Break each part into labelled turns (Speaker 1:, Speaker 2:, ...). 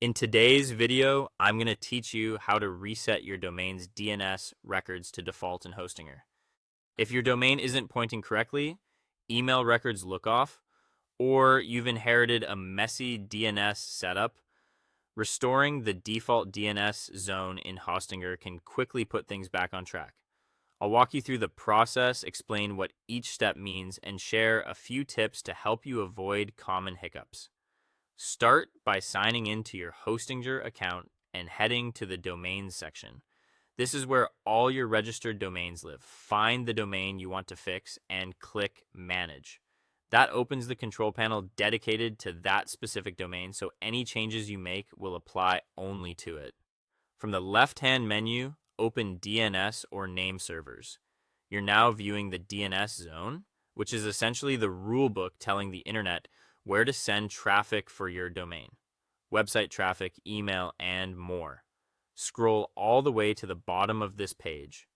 Speaker 1: In today's video, I'm going to teach you how to reset your domain's DNS records to default in Hostinger. If your domain isn't pointing correctly, email records look off, or you've inherited a messy DNS setup, restoring the default DNS zone in Hostinger can quickly put things back on track. I'll walk you through the process, explain what each step means, and share a few tips to help you avoid common hiccups. Start by signing into your Hostinger account and heading to the domains section. This is where all your registered domains live. Find the domain you want to fix and click Manage. That opens the control panel dedicated to that specific domain, so any changes you make will apply only to it. From the left-hand menu, open DNS or name servers. You're now viewing the DNS zone, which is essentially the rulebook telling the internet where to send traffic for your domain, website traffic, email, and more. Scroll all the way to the bottom of this page.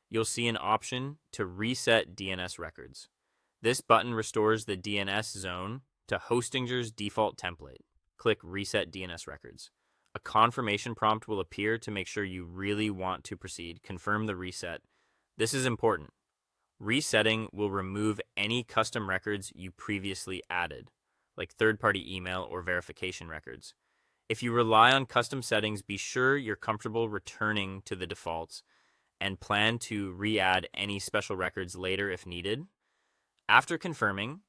Speaker 1: You'll see an option to reset DNS records. This button restores the DNS zone to Hostinger's default template. Click Reset DNS Records. A confirmation prompt will appear to make sure you really want to proceed. Confirm the reset. This is important. Resetting will remove any custom records you previously added, like third-party email or verification records. If you rely on custom settings, be sure you're comfortable returning to the defaults and plan to re-add any special records later if needed. After confirming,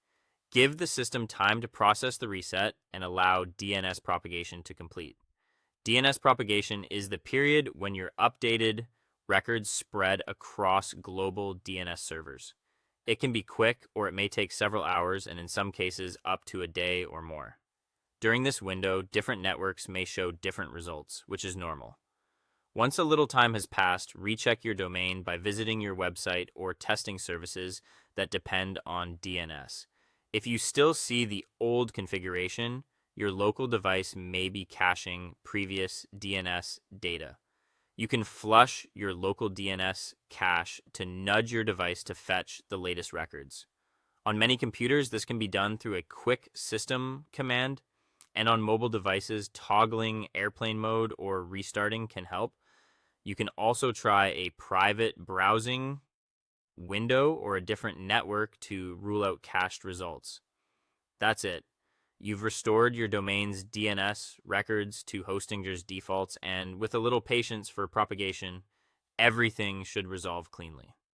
Speaker 1: give the system time to process the reset and allow DNS propagation to complete. DNS propagation is the period when your updated records spread across global DNS servers. It can be quick, or it may take several hours, and in some cases up to a day or more. During this window, different networks may show different results, which is normal. Once a little time has passed, recheck your domain by visiting your website or testing services that depend on DNS. If you still see the old configuration, your local device may be caching previous DNS data. You can flush your local DNS cache to nudge your device to fetch the latest records. On many computers, this can be done through a quick system command, and on mobile devices, toggling airplane mode or restarting can help. You can also try a private browsing window or a different network to rule out cached results. That's it. You've restored your domain's DNS records to Hostinger's defaults, and with a little patience for propagation, everything should resolve cleanly.